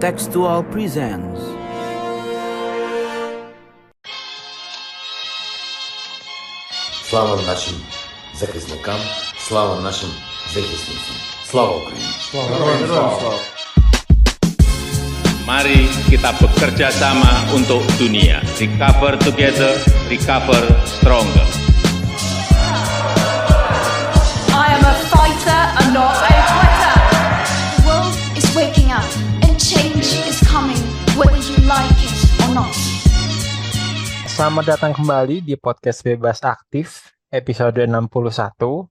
Textual presents Слава нашим захисникам, слава нашим захисницям. Слава Україні! Mari kita bekerja sama untuk dunia. Recover together, recover stronger. I am a fighter and not a quitter. The world is waking up and change is coming, whether you like it or not. Selamat datang kembali di podcast Bebas Aktif episode 61.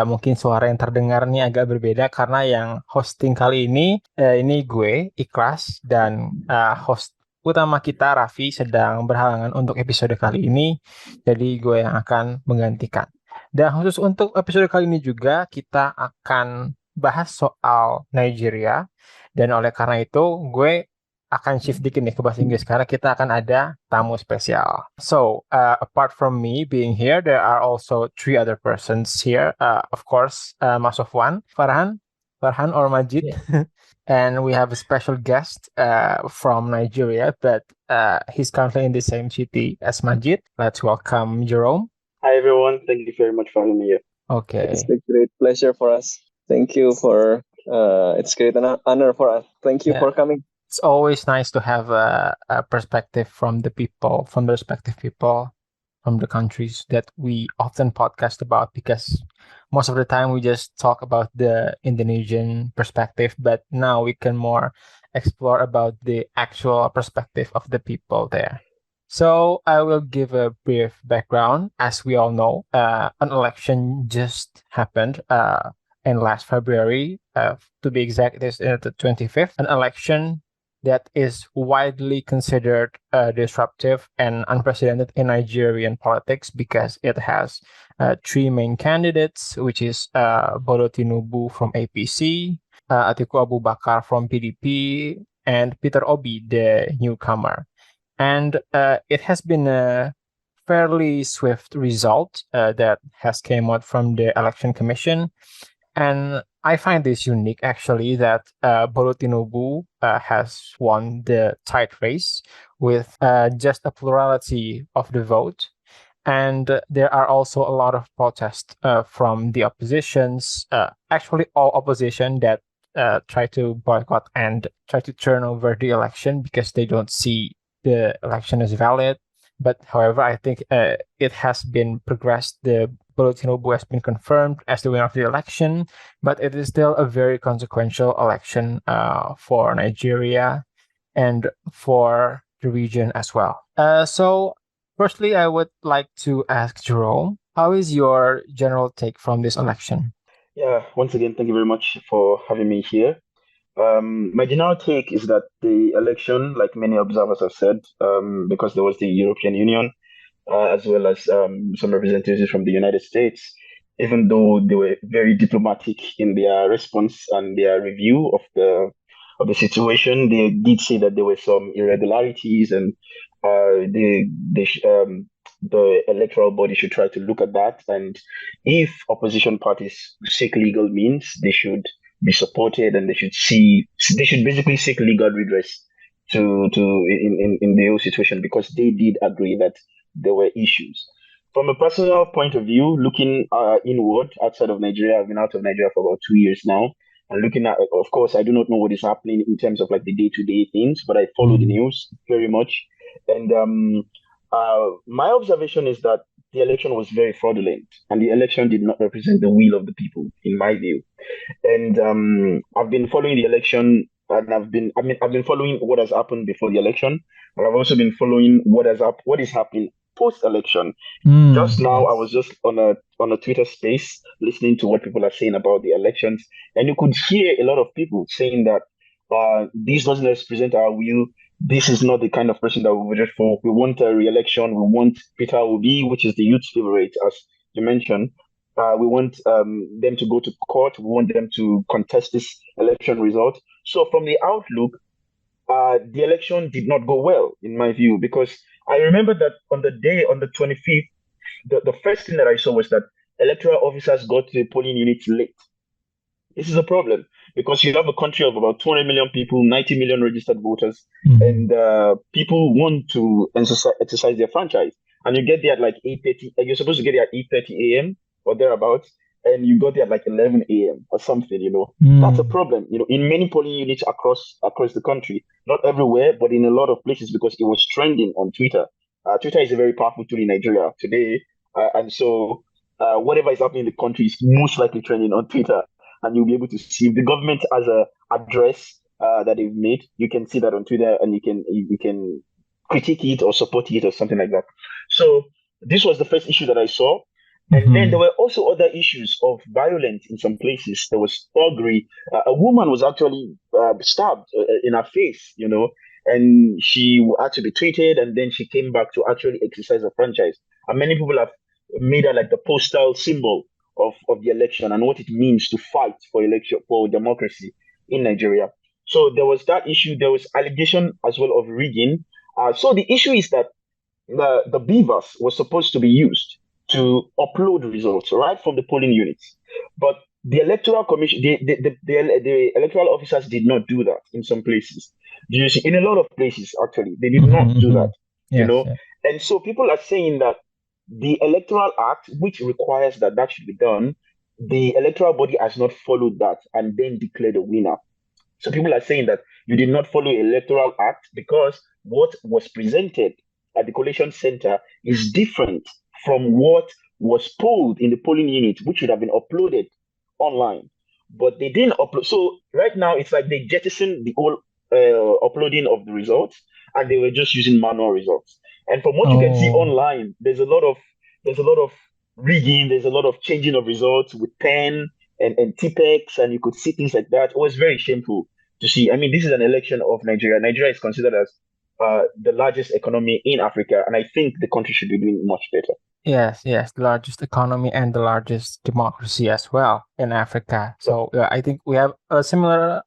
Mungkin suara yang terdengar ini agak berbeda karena yang hosting kali ini gue, Ikhlas, dan host utama kita, Raffi, sedang berhalangan untuk episode kali ini. Jadi gue yang akan menggantikan. Dan khusus untuk episode kali ini juga kita akan bahas soal Nigeria. Dan oleh karena itu gue akan shift dikit nih ke bahasa Inggris karena kita akan ada tamu spesial. So, apart from me being here, there are also three other persons here. Of course, Mas Sofwan, Farhan or Majid. Yeah. And we have a special guest from Nigeria, but he's currently in the same city as Majid. Let's welcome Jerome. Hi, everyone. Thank you very much for having me here. Okay. It's a great pleasure for us. Thank you for, it's great honor for us. Thank you for coming. It's always nice to have a perspective from the respective people from the countries that we often podcast about, because most of the time we just talk about the Indonesian perspective, but now we can more explore about the actual perspective of the people there. So I will give a brief background. As we all know, an election just happened in last February. To be exact, it is the 25th. An election that is widely considered disruptive and unprecedented in Nigerian politics because it has three main candidates, which is Bola Tinubu from APC, Atiku Abubakar from PDP, and Peter Obi, the newcomer. And it has been a fairly swift result that has came out from the Election Commission. And I find this unique, actually, that Bola Tinubu has won the tight race with just a plurality of the vote. And there are also a lot of protests from the oppositions, actually all opposition that try to boycott and try to turn over the election because they don't see the election as valid. But however, I think it has been progressed. The Bola Tinubu has been confirmed as the winner of the election, but it is still a very consequential election for Nigeria and for the region as well. So, firstly, I would like to ask Jerome, how is your general take from this election? Yeah, once again, thank you very much for having me here. My general take is that the election, like many observers have said, because there was the European Union, as well as some representatives from the United States, even though they were very diplomatic in their response and their review of the situation, they did say that there were some irregularities, and the electoral body should try to look at that. And if opposition parties seek legal means, they should be supported, and they should basically seek legal redress in the whole situation, because they did agree that there were issues. From a personal point of view, looking inward outside of Nigeria, I've been out of Nigeria for about 2 years now, and looking at, of course, I do not know what is happening in terms of like the day-to-day things, but I follow the news very much, and my observation is that the election was very fraudulent, and the election did not represent the will of the people, in my view. And I've been following the election, and I've been following what has happened before the election, and I've also been following what is happening post-election. Just now, I was just on a Twitter space listening to what people are saying about the elections, and you could hear a lot of people saying that this doesn't represent our will. This is not the kind of person that we voted for. We want a re-election. We want Peter Obi, which is the youth's favorite, as you mentioned. We want them to go to court. We want them to contest this election result. So from the outlook, the election did not go well, in my view, because I remember that on the day, on the 25th, the first thing that I saw was that electoral officers got to the polling units late. This is a problem because you have a country of about 200 million people, 90 million registered voters, and people want to exercise their franchise. And you get there at like 8:30. You're supposed to get there at 8:30 a.m. or thereabouts, and you got there at like 11 a.m. or something. That's a problem. In many polling units across the country, not everywhere, but in a lot of places because it was trending on Twitter. Twitter is a very powerful tool in Nigeria today, and so whatever is happening in the country is most likely trending on Twitter, and you'll be able to see if the government has a address that they've made. You can see that on Twitter, and you can critique it or support it or something like that. So this was the first issue that I saw. And then there were also other issues of violence in some places. There was thuggery. A woman was actually stabbed in her face, and she had to be treated. And then she came back to actually exercise her franchise. And many people have made her like the postal symbol of the election and what it means to fight for democracy in Nigeria. So there was that issue. There was allegation as well of rigging. So the issue is that the beavers were supposed to be used to upload results right from the polling units, but the electoral commission, the electoral officers did not do that in some places. Do you see? In a lot of places, actually, they did not do that. Yes, and so people are saying that the Electoral Act, which requires that should be done, the electoral body has not followed that and then declared a winner. So people are saying that you did not follow Electoral Act because what was presented at the collation center is different from what was polled in the polling unit, which should have been uploaded online. But they didn't upload. So right now, it's like they jettisoned the whole uploading of the results, and they were just using manual results. And from what you can see online, there's a lot of rigging. There's a lot of changing of results with pen and TPEX, and you could see things like that. It was very shameful to see. I mean, this is an election of Nigeria. Nigeria is considered as the largest economy in Africa, and I think the country should be doing much better. Yes, the largest economy and the largest democracy as well in Africa. So I think we have a similar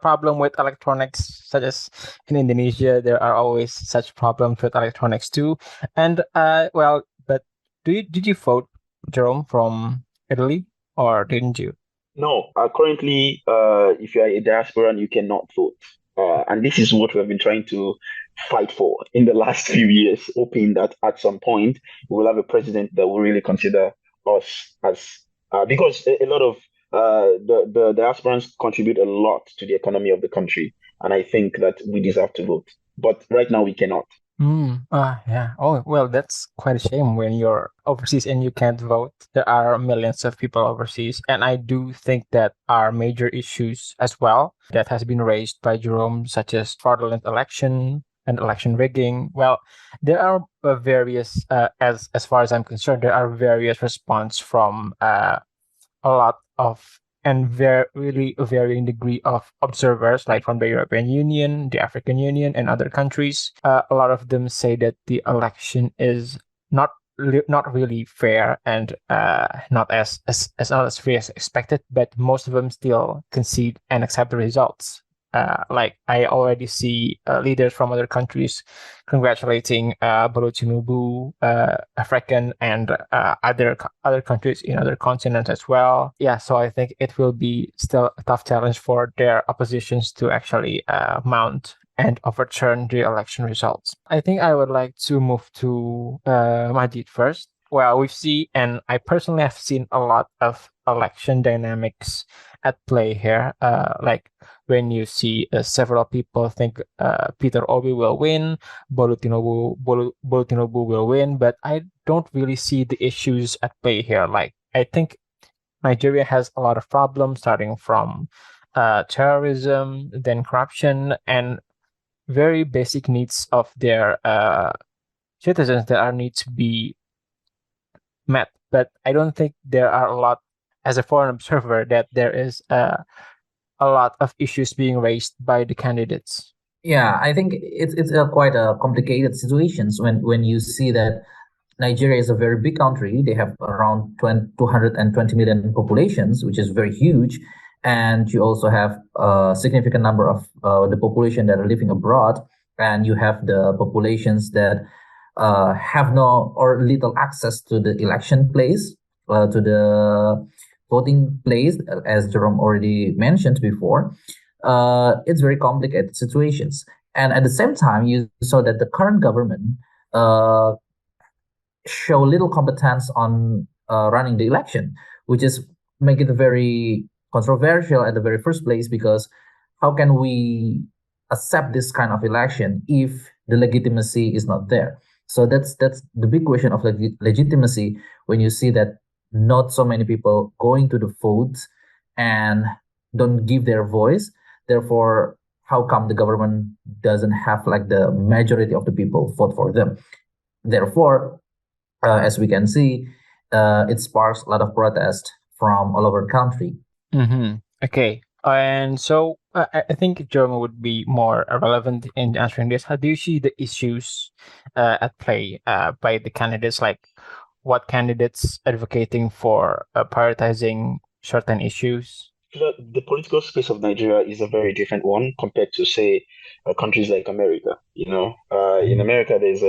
problem with electronics, such as in Indonesia, there are always such problems with electronics too. And but did you vote, Jerome, from Italy, or didn't you? No, currently, if you are a diasporan, you cannot vote. And this is what we have been trying to fight for in the last few years, hoping that at some point we will have a president that will really consider us as, because a lot of the diasporans contribute a lot to the economy of the country. And I think that we deserve to vote. But right now we cannot. Yeah. Oh, well, that's quite a shame when you're overseas and you can't vote. There are millions of people overseas. And I do think that are major issues as well that has been raised by Jerome, such as fraudulent election and election rigging. Well, there are various, as far as I'm concerned, there are various response from a lot of and really a varying degree of observers, like from the European Union, the African Union, and other countries. A lot of them say that the election is not really fair and not as free as expected. But most of them still concede and accept the results. Like I already see leaders from other countries congratulating Bola Tinubu, African and other countries in other continents as well. Yeah, so I think it will be still a tough challenge for their oppositions to actually mount and overturn the election results. I think I would like to move to Majid first. Well, we see, and I personally have seen a lot of election dynamics at play here. Like when you see several people think Peter Obi will win, Bola Tinubu will win, but I don't really see the issues at play here. Like I think Nigeria has a lot of problems, starting from terrorism, then corruption, and very basic needs of their citizens that need to be met. But I don't think there are a lot, as a foreign observer, that there is a lot of issues being raised by the candidates. Yeah, I think it's quite a complicated situations when you see that Nigeria is a very big country. They have around 220 million populations, which is very huge. And you also have a significant number of the population that are living abroad. And you have the populations that have no or little access to the election place, to voting place, as Jerome already mentioned before, it's very complicated situations. And at the same time, you saw that the current government uh, show little competence on running the election, which is make it very controversial at the very first place, because how can we accept this kind of election if the legitimacy is not there? So that's the big question of legitimacy, when you see that not so many people going to the votes and don't give their voice. Therefore, how come the government doesn't have like the majority of the people vote for them? Therefore, as we can see, it sparks a lot of protest from all over the country. Okay. And so I think Jerome would be more relevant in answering this. How do you see the issues at play by the candidates? Like, what candidates advocating for prioritizing certain issues? The political space of Nigeria is a very different one compared to, say, countries like America. In America, there's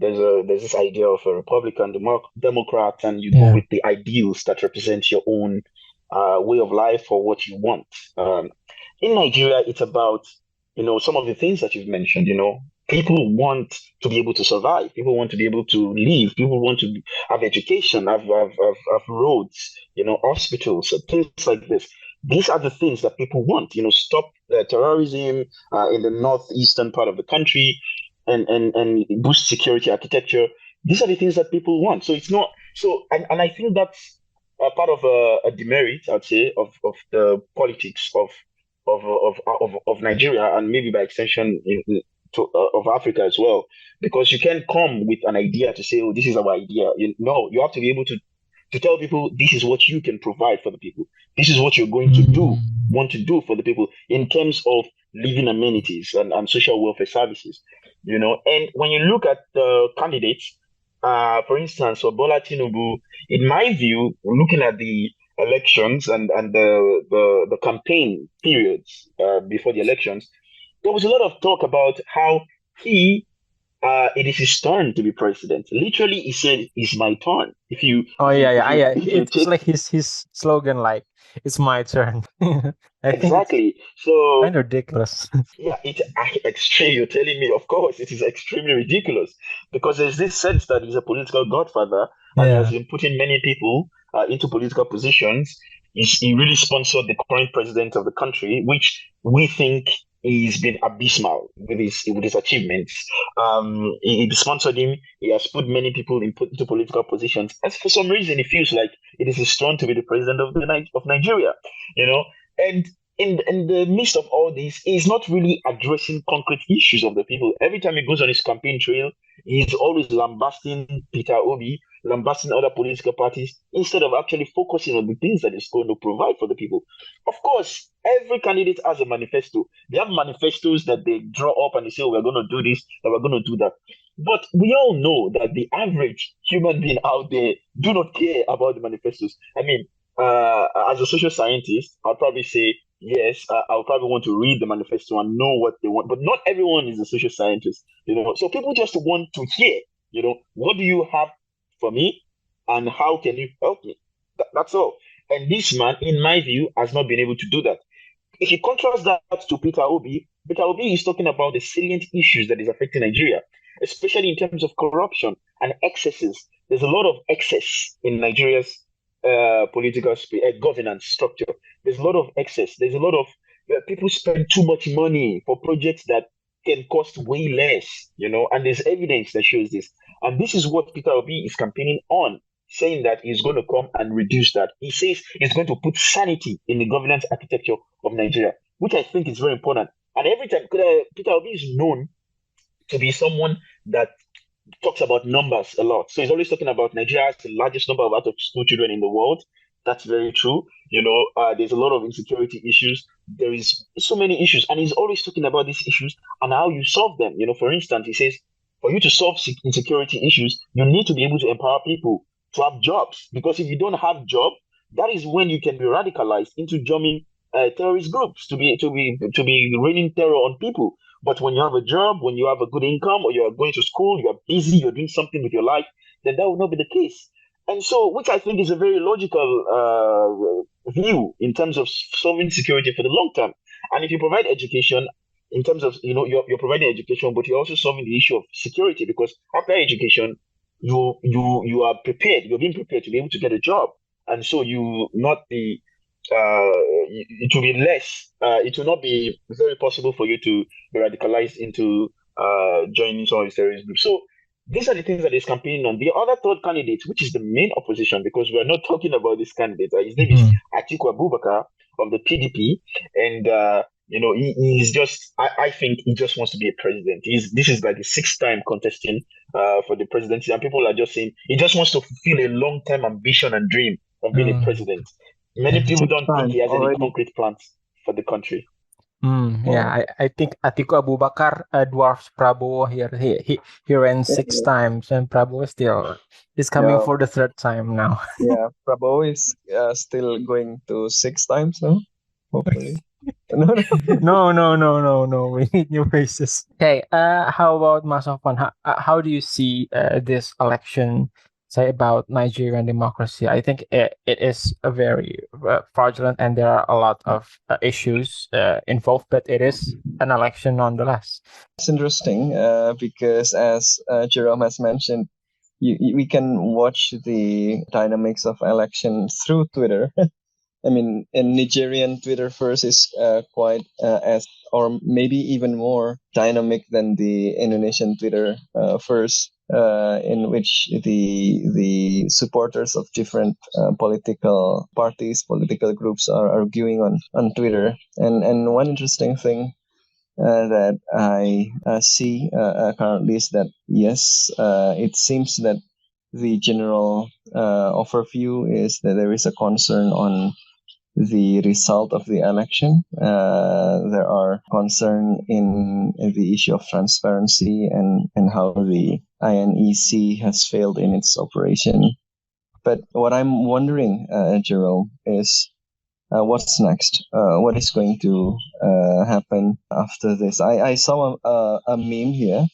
this idea of a Republican, Democrat, and you go with the ideals that represent your own way of life or what you want. In Nigeria, it's about some of the things that you've mentioned. People want to be able to survive. People want to be able to live. People want to have education, have roads, hospitals, things like this. These are the things that people want. Stop terrorism in the northeastern part of the country, and boost security architecture. These are the things that people want. So it's not so, and I think that's part of a demerit, I'd say, of the politics of Nigeria, and maybe by extension of Africa as well, because you can't come with an idea to say, oh, this is our idea. You have to be able to tell people this is what you can provide for the people. This is what you're going to want to do for the people in terms of living amenities and social welfare services. And when you look at the candidates, for instance, for Bola Tinubu, in my view, looking at the elections and the campaign periods before the elections, there was a lot of talk about how it is his turn to be president. Literally, he said, "It's my turn." It's like his slogan, like, "It's my turn." I think exactly. So kind of ridiculous. Yeah, it's extreme. You're telling me, of course, it is extremely ridiculous, because there's this sense that he's a political godfather and he has been putting many people into political positions. He really sponsored the current president of the country, which we think he's been abysmal with his achievements. He sponsored him. He has put many people into political positions, and for some reason, it feels like it is his turn to be the president of Nigeria. And in the midst of all this, he's not really addressing concrete issues of the people. Every time he goes on his campaign trail, he's always lambasting Peter Obi, lambasting other political parties, instead of actually focusing on the things that he's going to provide for the people. Of course, every candidate has a manifesto. They have manifestos that they draw up and they say, oh, we're going to do this, and we're going to do that. But we all know that the average human being out there do not care about the manifestos. I mean, as a social scientist, I'll probably say, yes, I'll probably want to read the manifesto and know what they want. But not everyone is a social scientist, So people just want to hear, what do you have for me, and how can you help me? That's all. And this man, in my view, has not been able to do that. If you contrast that to Peter Obi is talking about the salient issues that is affecting Nigeria, especially in terms of corruption and excesses. There's a lot of excess in Nigeria's political governance structure. There's a lot of excess. There's a lot of people spend too much money for projects that can cost way less, and there's evidence that shows this. And this is what Peter Obi is campaigning on, saying that he's going to come and reduce that. He says he's going to put sanity in the governance architecture of Nigeria, which I think is very important. And every time, Peter Obi is known to be someone that talks about numbers a lot. So he's always talking about Nigeria has the largest number of out-of-school children in the world. That's very true. There's a lot of insecurity issues. There is so many issues, and he's always talking about these issues and how you solve them. For instance, he says, for you to solve insecurity issues, you need to be able to empower people to have jobs. Because if you don't have job, that is when you can be radicalized into joining terrorist groups to be raining terror on people. But when you have a job, when you have a good income, or you are going to school, you are busy, you're doing something with your life, then that will not be the case. And so, which I think is a very logical view in terms of solving security for the long term. And if you provide education, in terms of, you're providing education, but you're also solving the issue of security, because after education, you are prepared, you're being prepared to be able to get a job. And so you not be it will be less, it will not be very possible for you to be radicalized into joining some of these terrorist groups. So these are the things that he's campaigning on. The other third candidate, which is the main opposition, because we are not talking about this candidate, his name is Atiku Abubakar of the PDP, and he's just, I think he just wants to be a president. This is like the sixth time contesting for the presidency, and people are just saying he just wants to fulfill a long-term ambition and dream of being a president. Many people don't think he has any concrete plans for the country. Yeah, I think Atiku Abubakar dwarfs Prabowo here. He ran 6 times, and Prabowo is coming for the 3rd time now. Yeah, Prabowo is still going to 6 times now, hopefully. No. We need new faces. Okay. How about Masofan? How do you see this election say about Nigerian democracy? I think it is a very fraudulent, and there are a lot of issues involved, but it is an election nonetheless. It's interesting because, as Jerome has mentioned, we can watch the dynamics of election through Twitter. I mean, in Nigerian Twitter first is quite as, or maybe even more dynamic than the Indonesian Twitter first, in which the supporters of different political parties, political groups are arguing on Twitter. And one interesting thing that I see currently is that, yes, it seems that the general overview is that there is a concern on the result of the election. There are concern in the issue of transparency and how the INEC has failed in its operation. But what I'm wondering, Jerome, is what's next? What is going to happen after this? I saw a meme here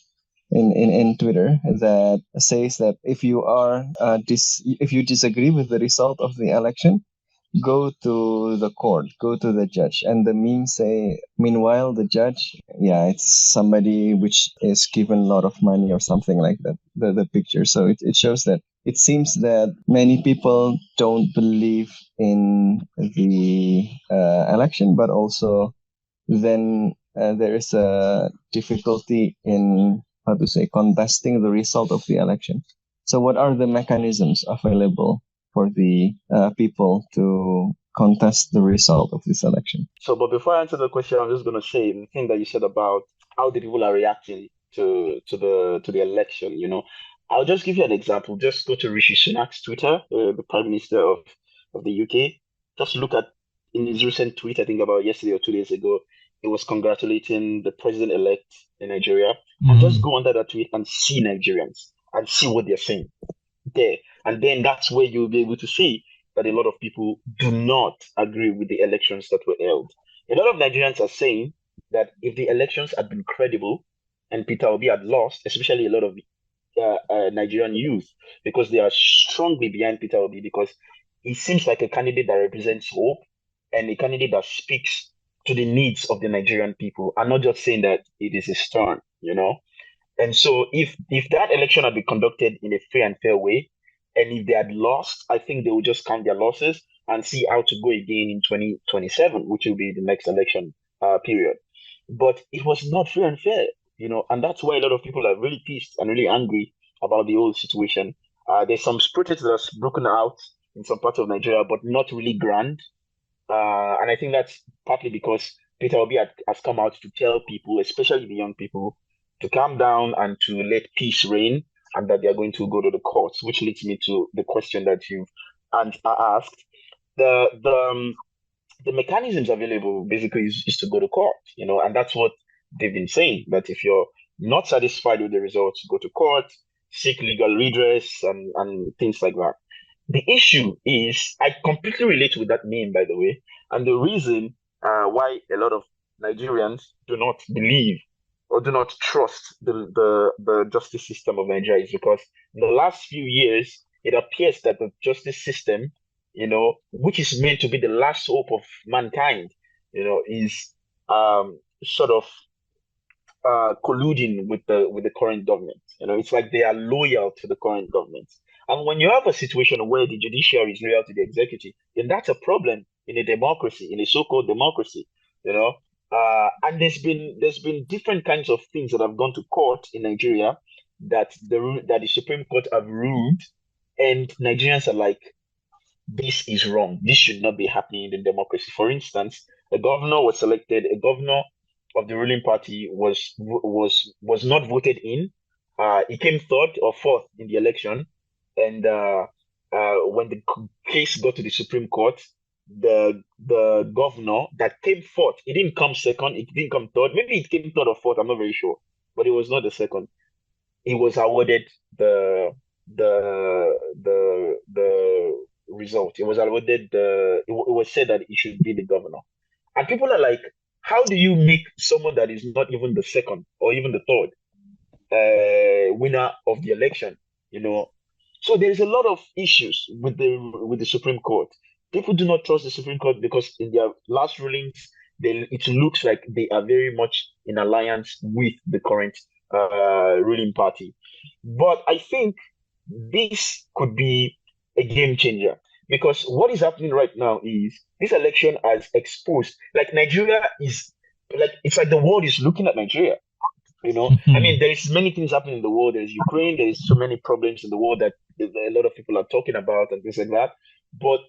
in Twitter that says that if you are if you disagree with the result of the election, go to the court, go to the judge. And the meme say, meanwhile, the judge, it's somebody which is given a lot of money or something like that, the picture. So it shows that it seems that many people don't believe in the election, but also then there is a difficulty in, contesting the result of the election. So what are the mechanisms available for the people to contest the result of this election? So, but before I answer the question, I'm just going to say the thing that you said about how the people are reacting to the election. I'll just give you an example. Just go to Rishi Sunak's Twitter, the Prime Minister of the UK. Just look at in his recent tweet, I think about yesterday or 2 days ago, he was congratulating the president-elect in Nigeria. And just go under that tweet and see Nigerians and see what they're saying there. And then that's where you'll be able to see that a lot of people do not agree with the elections that were held. A lot of Nigerians are saying that if the elections had been credible and Peter Obi had lost, especially a lot of Nigerian youth, because they are strongly behind Peter Obi, because he seems like a candidate that represents hope and a candidate that speaks to the needs of the Nigerian people, and not just saying that it is his turn, And so if that election had been conducted in a free and fair way, and if they had lost, I think they would just count their losses and see how to go again in 2027, which will be the next election period. But it was not free and fair, and that's why a lot of people are really pissed and really angry about the whole situation. There's some protests that's broken out in some parts of Nigeria, but not really grand. And I think that's partly because Peter Obi has come out to tell people, especially the young people, to calm down and to let peace reign, and that they are going to go to the courts, which leads me to the question that you've asked. The mechanisms available basically is to go to court, and that's what they've been saying, that if you're not satisfied with the results, go to court, seek legal redress, and things like that. The issue is, I completely relate with that meme, by the way, and the reason why a lot of Nigerians do not believe or do not trust the justice system of Nigeria is because in the last few years, it appears that the justice system, which is meant to be the last hope of mankind, is sort of colluding with the current government. It's like they are loyal to the current government. And when you have a situation where the judiciary is loyal to the executive, then that's a problem in a democracy, in a so-called democracy. And there's been different kinds of things that have gone to court in Nigeria that the Supreme Court have ruled, and Nigerians are like, this is wrong. This should not be happening in the democracy. For instance, a governor was selected. A governor of the ruling party was not voted in. He came third or fourth in the election, and when the case got to the Supreme Court, the governor that came fourth, he didn't come second. It didn't come third. Maybe it came third or fourth. I'm not very sure, but it was not the second. He was awarded the result. It was awarded it was said that he should be the governor. And people are like, how do you make someone that is not even the second or even the third winner of the election? So there's a lot of issues with the Supreme Court. People do not trust the Supreme Court because in their last rulings, it looks like they are very much in alliance with the current ruling party. But I think this could be a game changer, because what is happening right now is this election has exposed, like, Nigeria is like, it's like the world is looking at Nigeria. I mean, there is many things happening in the world. There's Ukraine. There's so many problems in the world that a lot of people are talking about and things like that. But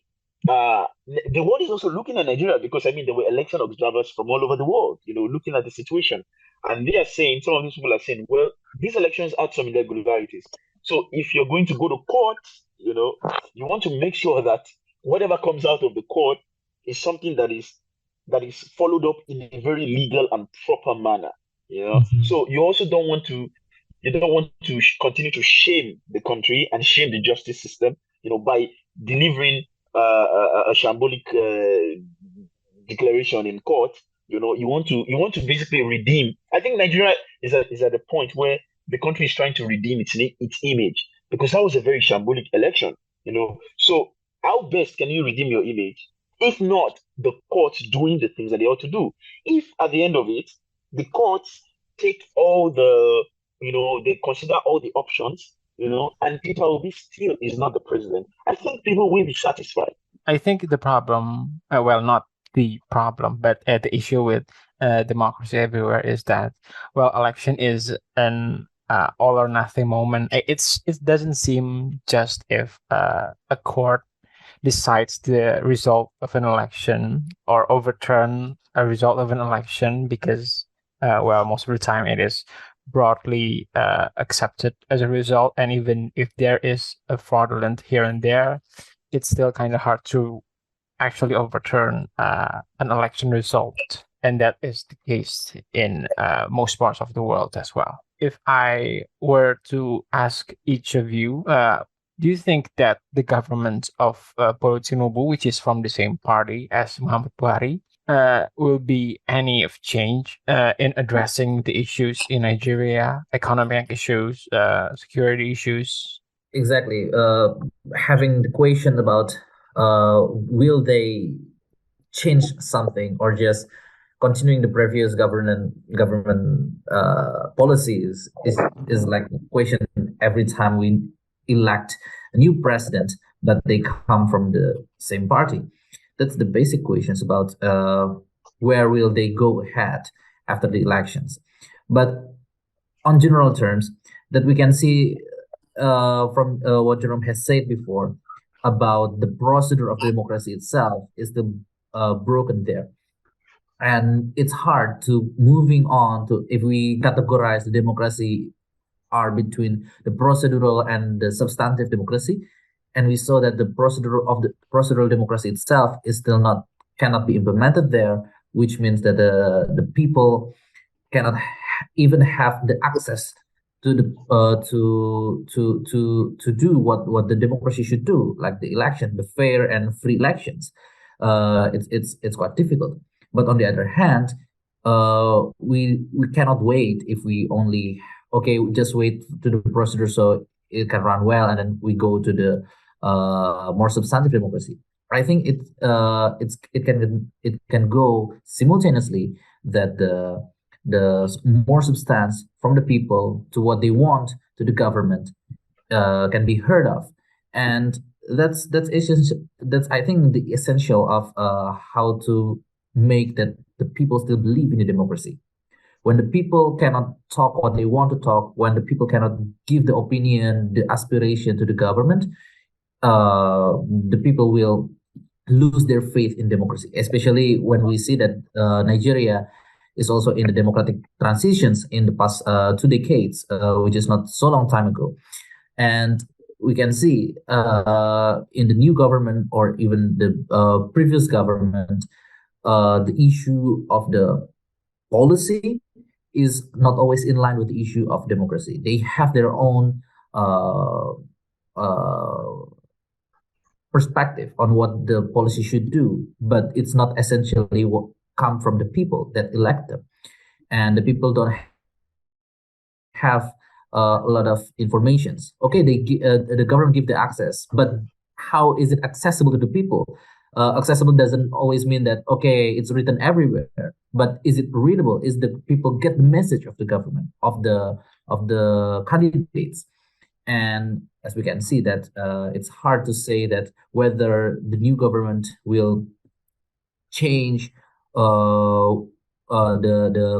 the world is also looking at Nigeria, because, I mean, there were election observers from all over the world, looking at the situation. And they are saying, some of these people are saying, well, these elections had some irregularities. So if you're going to go to court, you want to make sure that whatever comes out of the court is something that is followed up in a very legal and proper manner. So you also don't want to continue to shame the country and shame the justice system, by delivering a shambolic declaration in court. You want to basically redeem. I think Nigeria is at the point where the country is trying to redeem its image, because that was a very shambolic election. So how best can you redeem your image if not the courts doing the things that they ought to do? If at the end of it, the courts take all they consider all the options, and Peter Obi still is not the president, I think people will be satisfied. I think the problem, well, not the problem, but the issue with democracy everywhere is that, well, election is an all or nothing moment. It doesn't seem just if a court decides the result of an election or overturn a result of an election, because well, most of the time it is broadly accepted as a result, and even if there is a fraudulent here and there, it's still kind of hard to actually overturn an election result, and that is the case in most parts of the world as well. If I were to ask each of you, do you think that the government of Bola Tinubu, which is from the same party as Muhammad Buhari, will be any of change in addressing the issues in Nigeria, economic issues, security issues? Exactly. Having the question about will they change something or just continuing the previous government policies is like a question every time we elect a new president, but they come from the same party. That's the basic questions about where will they go ahead after the elections. But on general terms, that we can see from what Jerome has said before about the procedure of democracy itself is the broken there. And it's hard to moving on to, if we categorize the democracy are between the procedural and the substantive democracy, and we saw that the procedural democracy itself is still cannot be implemented there, which means that the people cannot even have the access to the to do what the democracy should do, like the election, the fair and free elections. It's quite difficult. But on the other hand, we cannot wait if we only just wait to the procedure so it can run well, and then we go to the more substantive democracy. I think it can go simultaneously, that the more substance from the people to what they want to the government can be heard of, and that's essential. That's, I think, the essential of how to make that the people still believe in the democracy. When the people cannot talk what they want to talk, when the people cannot give the opinion, the aspiration to the government, the people will lose their faith in democracy, especially when we see that Nigeria is also in the democratic transitions in the past 2 decades, which is not so long time ago. And we can see in the new government, or even the previous government, the issue of the policy is not always in line with the issue of democracy. They have their own perspective on what the policy should do, but it's not essentially what come from the people that elect them, and the people don't have a lot of informations. Okay, the government give the access, but how is it accessible to the people? Accessible doesn't always mean that, okay, it's written everywhere, but is it readable? Is the people get the message of the government, of the candidates? And as we can see that it's hard to say that whether the new government will change the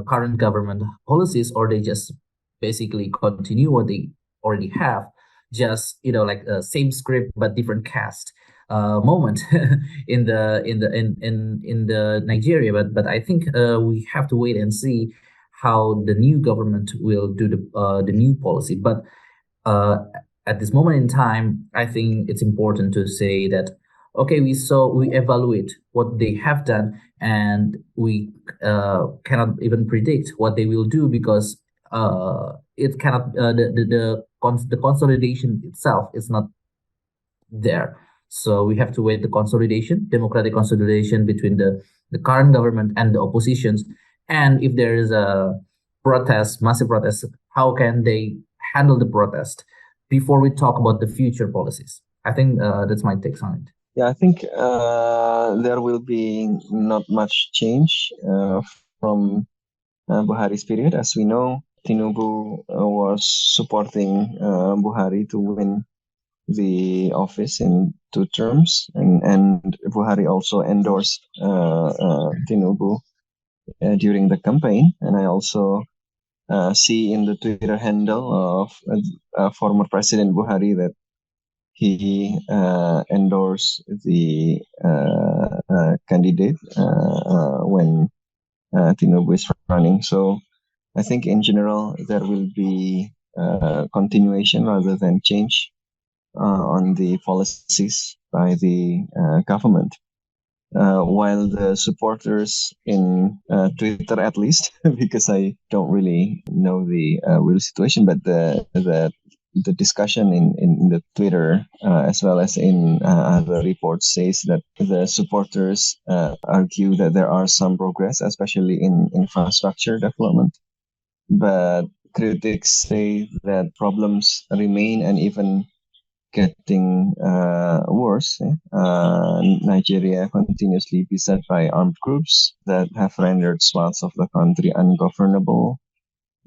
current government policies, or they just basically continue what they already have, just like a same script but different cast moment in the Nigeria. But I think we have to wait and see how the new government will do the new policy. But at this moment in time, I think it's important to say that, okay, we evaluate what they have done, and we cannot even predict what they will do, because it cannot the consolidation itself is not there. So we have to wait the consolidation, democratic consolidation between the current government and the oppositions. And if there is a protest, massive protest, how can they handle the protest before we talk about the future policies? I think that's my take on it. Yeah, I think there will be not much change from Buhari's period. As we know, Tinubu was supporting Buhari to win the office in 2 terms, and Buhari also endorsed Tinubu during the campaign. And I also see in the Twitter handle of former President Buhari that he endorsed the candidate when Tinubu is running. So I think in general there will be continuation rather than change on the policies by the government. While the supporters in Twitter, at least, because I don't really know the real situation, but the discussion in the Twitter as well as in other reports says that the supporters argue that there are some progress, especially in infrastructure development, but critics say that problems remain and even getting worse. Nigeria continuously beset by armed groups that have rendered swaths of the country ungovernable.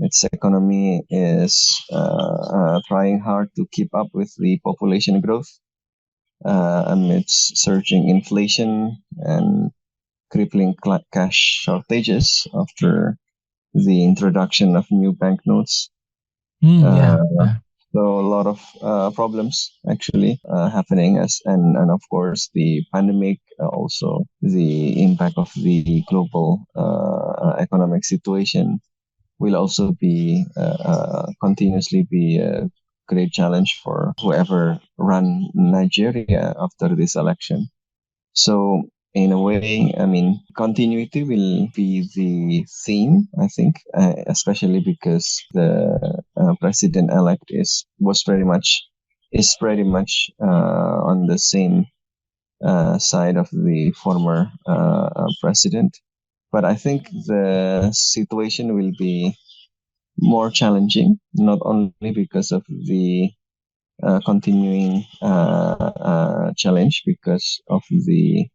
Its economy is trying hard to keep up with the population growth amidst surging inflation and crippling cash shortages after the introduction of new banknotes. So a lot of problems actually happening, and of course the pandemic, also the impact of the global economic situation will also be continuously be a great challenge for whoever run Nigeria after this election. So in a way, I mean, continuity will be the theme, I think, especially because the president-elect is pretty much on the same side of the former president. But I think the situation will be more challenging, not only because of the continuing challenge because of the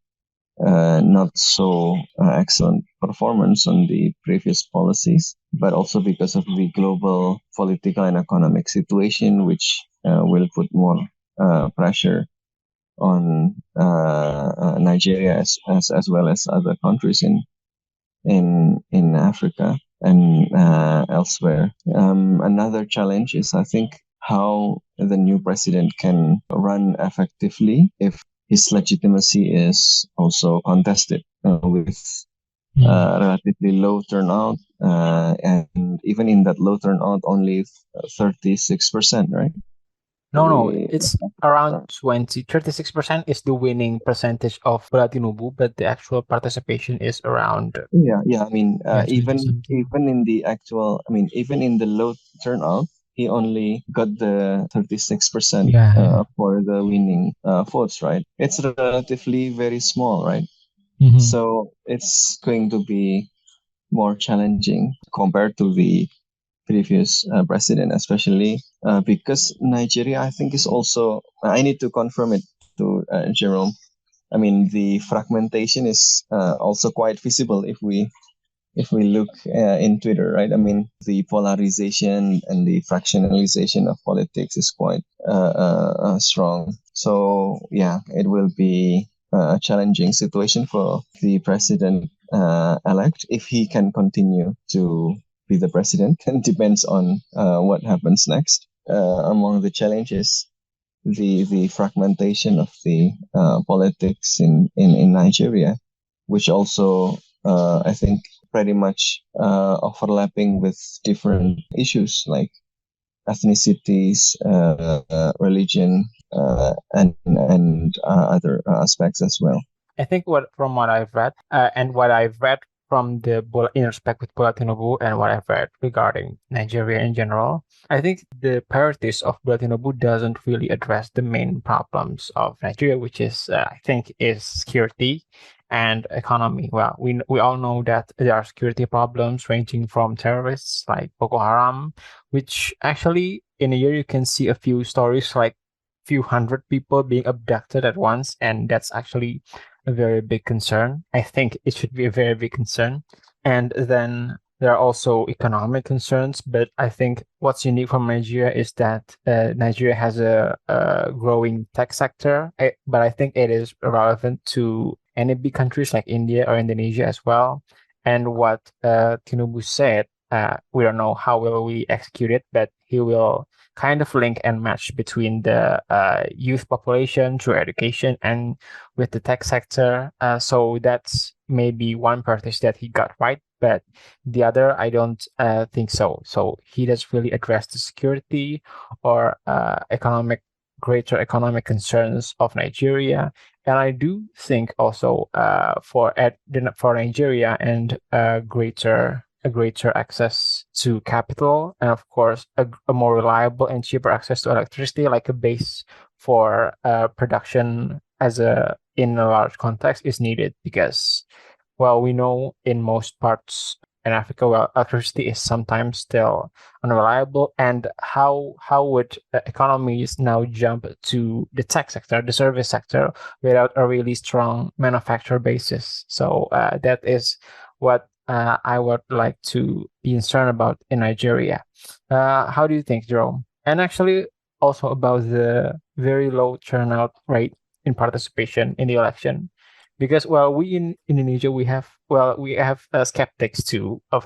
not so excellent performance on the previous policies, but also because of the global political and economic situation, which will put more pressure on Nigeria as well as other countries in Africa and elsewhere. Another challenge is, I think, how the new president can run effectively if his legitimacy is also contested with relatively low turnout, and even in that low turnout, only 36%, right? No, it's around 36% is the winning percentage of Bola Tinubu, but the actual participation is around. Yeah. I mean, even 20-something. in the actual, I mean, even in the low turnout, he only got the 36% Yeah. for the winning votes, right? It's relatively very small, right? Mhm. So it's going to be more challenging compared to the previous president, especially because Nigeria, I think, is also. I need to confirm it to Jerome. I mean, the fragmentation is also quite visible if we look in Twitter, right? I mean, the polarization and the fractionalization of politics is quite strong. So yeah, it will be a challenging situation for the president elect if he can continue to be the president. And depends on what happens next. Among the challenges, the fragmentation of the politics in Nigeria, which also I think pretty much overlapping with different issues like ethnicities, religion, and other aspects as well. I think from what I've read, and what I've read from in respect with Bola Tinubu and what I've read regarding Nigeria in general, I think the priorities of Bola Tinubu doesn't really address the main problems of Nigeria, which is, I think, is security and economy. Well, we all know that there are security problems ranging from terrorists like Boko Haram, which actually in a year you can see a few stories like few hundred people being abducted at once, and that's actually a very big concern. I think it should be a very big concern. And then there are also economic concerns, but I think what's unique from Nigeria is that Nigeria has a growing tech sector, but I think it is relevant to any big countries like India or Indonesia as well. And what Tinubu said, we don't know how will we execute it, but he will kind of link and match between the youth population through education and with the tech sector. So that's maybe one purpose that he got right, but the other, I don't think so. So he doesn't really address the security or greater economic concerns of Nigeria. And I do think also for Nigeria and a greater access to capital, and of course a more reliable and cheaper access to electricity, like a base for production in a large context is needed, because well, we know in most parts in Africa, well, electricity is sometimes still unreliable. And how would economies now jump to the tech sector, the service sector, without a really strong manufacturer basis? So that is what I would like to be concerned about in Nigeria. How do you think, Jerome? And actually, also about the very low turnout rate in participation in the election, because well, we in Indonesia we have skeptics too of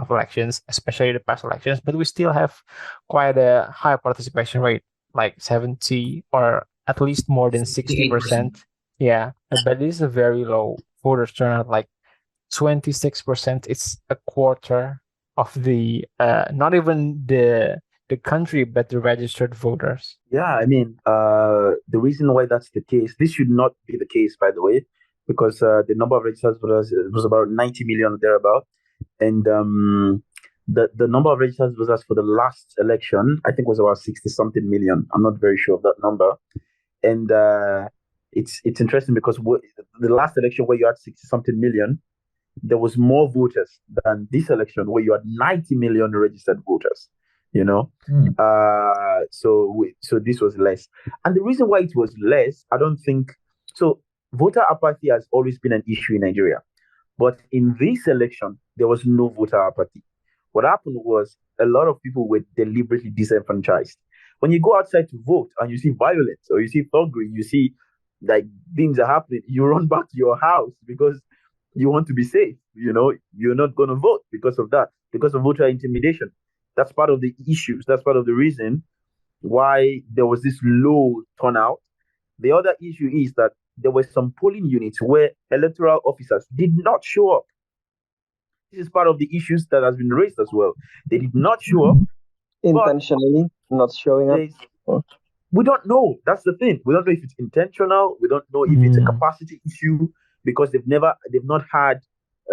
elections, especially the past elections, but we still have quite a high participation rate, like 70 or at least more than 60%. Yeah, but it is a very low voter turnout, like 26%. It's a quarter of the not even the country, but the registered voters. Yeah, I mean, the reason why that's the case, this should not be the case, by the way, because the number of registered voters was about 90 million or thereabout. And the number of registered voters for the last election, I think, was about 60 something million. I'm not very sure of that number. And it's interesting because the last election where you had 60 something million, there was more voters than this election where you had 90 million registered voters. you know. So this was less. And the reason why it was less, I don't think so. Voter apathy has always been an issue in Nigeria. But in this election, there was no voter apathy. What happened was a lot of people were deliberately disenfranchised. When you go outside to vote and you see violence or you see thuggery, you see like things are happening, you run back to your house because you want to be safe. You're not going to vote because of that, because of voter intimidation. That's part of the issues. That's part of the reason why there was this low turnout. The other issue is that there were some polling units where electoral officers did not show up. This is part of the issues that has been raised as well. They did not show up intentionally not showing up. We don't know. That's the thing. We don't know if it's intentional. We don't know if it's a capacity issue because they've not had.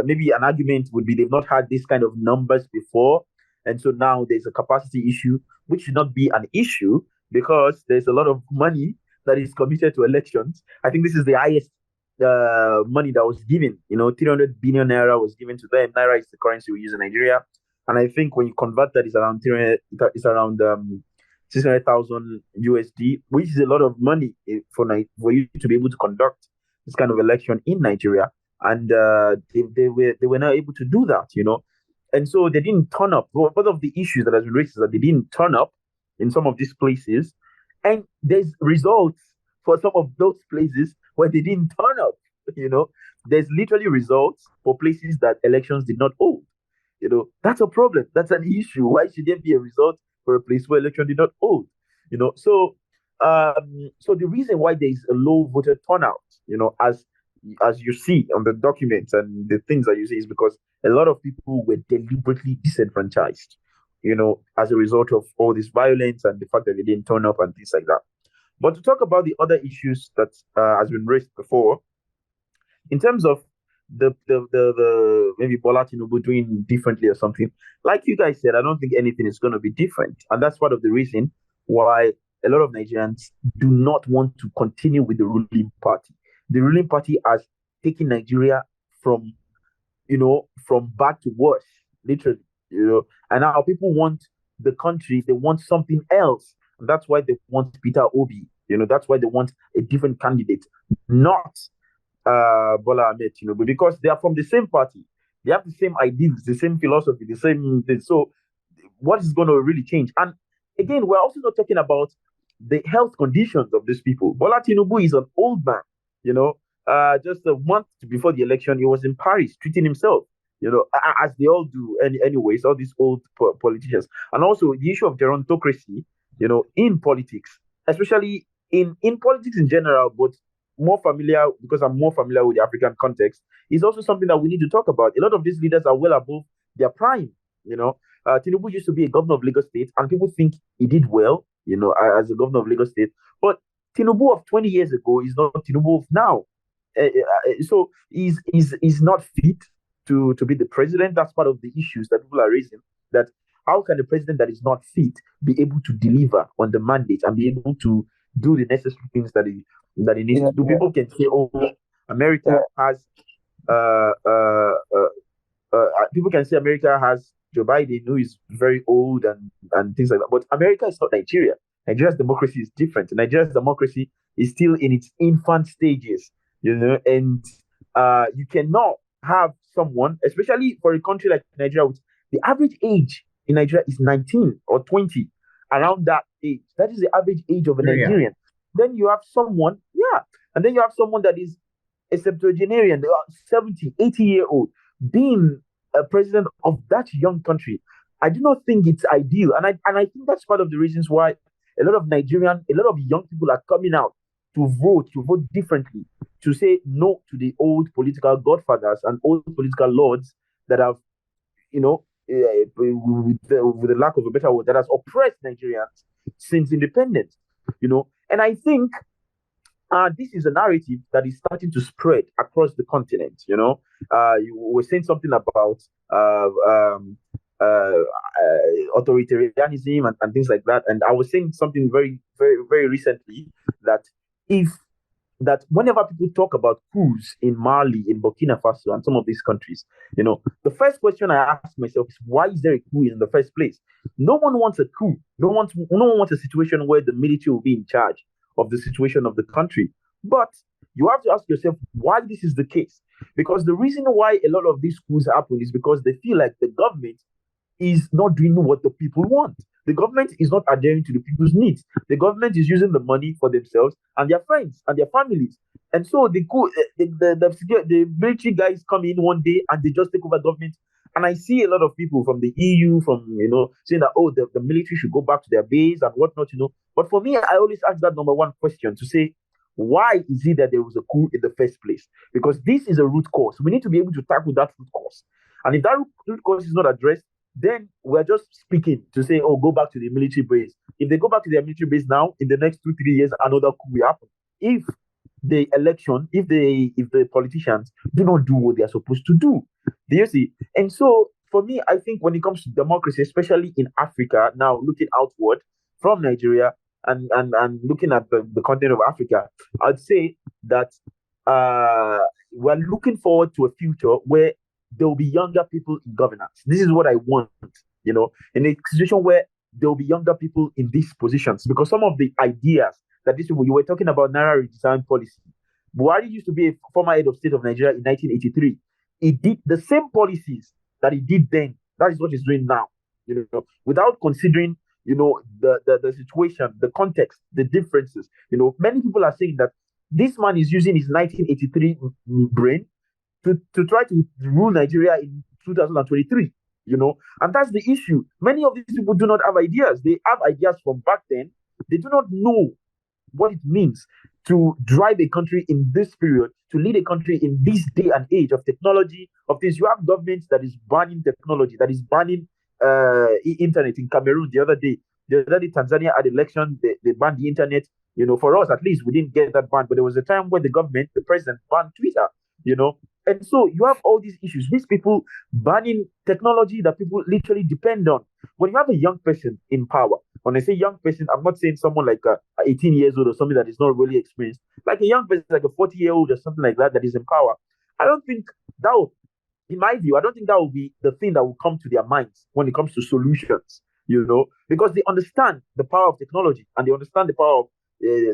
Maybe an argument would be they've not had this kind of numbers before, and so now there's a capacity issue, which should not be an issue because there's a lot of money that is committed to elections. I think this is the highest money that was given. 300 billion naira was given to them. Naira is the currency we use in Nigeria, and I think when you convert that, it's around 300. It's around 600,000 USD, which is a lot of money for you to be able to conduct this kind of election in Nigeria. And they were not able to do that, and so they didn't turn up. One of the issues that has been raised is that they didn't turn up in some of these places, and there's results for some of those places where they didn't turn up. There's literally results for places that elections did not hold. That's a problem. That's an issue. Why should there be a result for a place where election did not hold? So the reason why there is a low voter turnout, as you see on the documents and the things that you see, is because a lot of people were deliberately disenfranchised, as a result of all this violence and the fact that they didn't turn up and things like that. But to talk about the other issues that has been raised before, in terms of the maybe Bola Tinubu doing differently or something, like you guys said, I don't think anything is going to be different, and that's part of the reason why a lot of Nigerians do not want to continue with the ruling party. The ruling party has taken Nigeria from bad to worse, literally, and now people want the country, they want something else. And that's why they want Peter Obi, that's why they want a different candidate, not Bola Ahmed Tinubu, because they are from the same party. They have the same ideals, the same philosophy, the same thing. So what is going to really change? And again, we're also not talking about the health conditions of these people. Bola Tinubu is an old man, just a month before the election, he was in Paris treating himself, as they all do anyways, all these old politicians. And also the issue of gerontocracy, in politics, especially in politics in general, but more familiar, because I'm more familiar with the African context, is also something that we need to talk about. A lot of these leaders are well above their prime, Tinubu used to be a governor of Lagos State, and people think he did well, as a governor of Lagos State. But Tinubu of 20 years ago is not Tinubu of now. So he's not fit to be the president. That's part of the issues that people are raising. That how can a president that is not fit be able to deliver on the mandate and be able to do the necessary things that he needs to do? People can say, "Oh, America has." People can say America has Joe Biden, who is very old and things like that. But America is not Nigeria. Nigeria's democracy is different. Nigeria's democracy is still in its infant stages, and you cannot have someone, especially for a country like Nigeria, with the average age in Nigeria is 19 or 20, around that age. That is the average age of a Nigerian. Then you have someone, and then you have someone that is a septuagenarian, 70, 80-year-old, being a president of that young country. I do not think it's ideal. And I think that's part of the reasons why a lot of young people are coming out to vote differently, to say no to the old political godfathers and old political lords that have, with the lack of a better word, that has oppressed Nigerians since independence, And I think this is a narrative that is starting to spread across the continent. You were saying something about authoritarianism and things like that. And I was saying something very, very, very recently, that if that whenever people talk about coups in Mali, in Burkina Faso, and some of these countries, the first question I ask myself is, why is there a coup in the first place? No one wants a coup. No one wants a situation where the military will be in charge of the situation of the country. But you have to ask yourself why this is the case. Because the reason why a lot of these coups happen is because they feel like the government is not doing what the people want. The government is not adhering to the people's needs. The government is using the money for themselves and their friends and their families. And so the military guys come in one day and they just take over government. And I see a lot of people from the EU, saying that, the military should go back to their base and whatnot. But for me, I always ask that number one question to say, why is it that there was a coup in the first place? Because this is a root cause. We need to be able to tackle that root cause. And if that root cause is not addressed, then we're just speaking to say, go back to the military base. If they go back to their military base now, in the next 2-3 years, another coup will happen. If the politicians do not do what they are supposed to do. Do you see? And so, for me, I think when it comes to democracy, especially in Africa, now looking outward from Nigeria and looking at the continent of Africa, I'd say that we're looking forward to a future where there will be younger people in governance. This is what I want, in a situation where there will be younger people in these positions, because some of the ideas that these people, you were talking about Naira redesign policy. Buhari used to be a former head of state of Nigeria in 1983. He did the same policies that he did then. That is what he's doing now, without considering, the situation, the context, the differences. Many people are saying that this man is using his 1983 brain to try to rule Nigeria in 2023, and that's the issue. Many of these people do not have ideas. They have ideas from back then. They do not know what it means to drive a country in this period, to lead a country in this day and age of technology, of this. You have governments that is banning technology, that is banning internet. In Cameroon the other day, Tanzania had election, they banned the internet. For us, at least, we didn't get that ban, but there was a time when the president banned Twitter, And so you have all these issues, these people banning technology that people literally depend on. When you have a young person in power, when I say young person, I'm not saying someone like 18 years old or something that is not really experienced, like a young person, like a 40-year-old or something like that is in power. I don't think that will, in my view, I don't think that will be the thing that will come to their minds when it comes to solutions, because they understand the power of technology and they understand the power of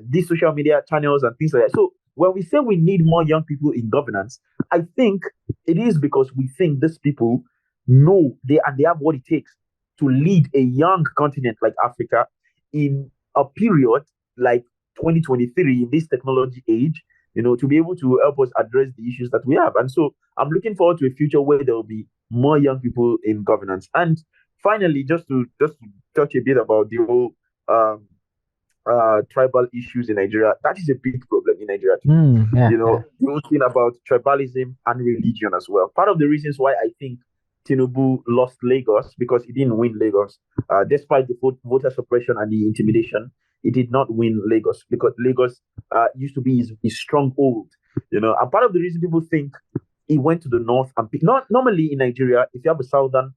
these social media channels and things like that. So when we say we need more young people in governance, I think it is because we think these people know they have what it takes to lead a young continent like Africa in a period like 2023 in this technology age, to be able to help us address the issues that we have. And so I'm looking forward to a future where there will be more young people in governance. And finally, just to touch a bit about the whole tribal issues in Nigeria. That is a big problem in Nigeria too. The whole thing about tribalism and religion as well. Part of the reasons why I think Tinubu lost Lagos, because he didn't win Lagos, despite the voter suppression and the intimidation. He did not win Lagos because Lagos used to be his stronghold. And part of the reason people think he went to the north and not normally in Nigeria, if you have a southern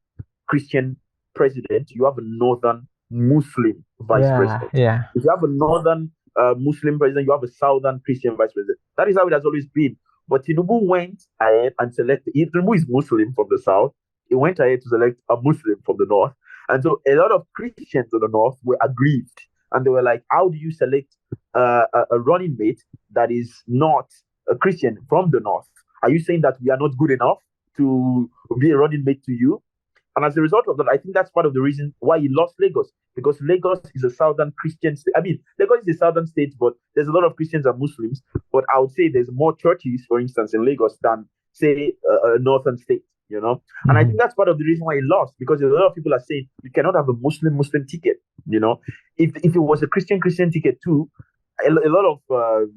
Christian president, you have a northern Muslim vice president. Yeah. If you have a northern Muslim president, you have a southern Christian vice president. That is how it has always been. But Tinubu went ahead and selected. Tinubu is Muslim from the south. He went ahead to select a Muslim from the north. And so a lot of Christians in the north were aggrieved. And they were like, how do you select a running mate that is not a Christian from the north? Are you saying that we are not good enough to be a running mate to you? And as a result of that, I think that's part of the reason why he lost Lagos, because Lagos is a southern Christian state. I mean, Lagos is a southern state, but there's a lot of Christians and Muslims. But I would say there's more churches, for instance, in Lagos than, say, a northern state, And I think that's part of the reason why he lost, because a lot of people are saying you cannot have a Muslim ticket, If it was a Christian ticket too, a lot of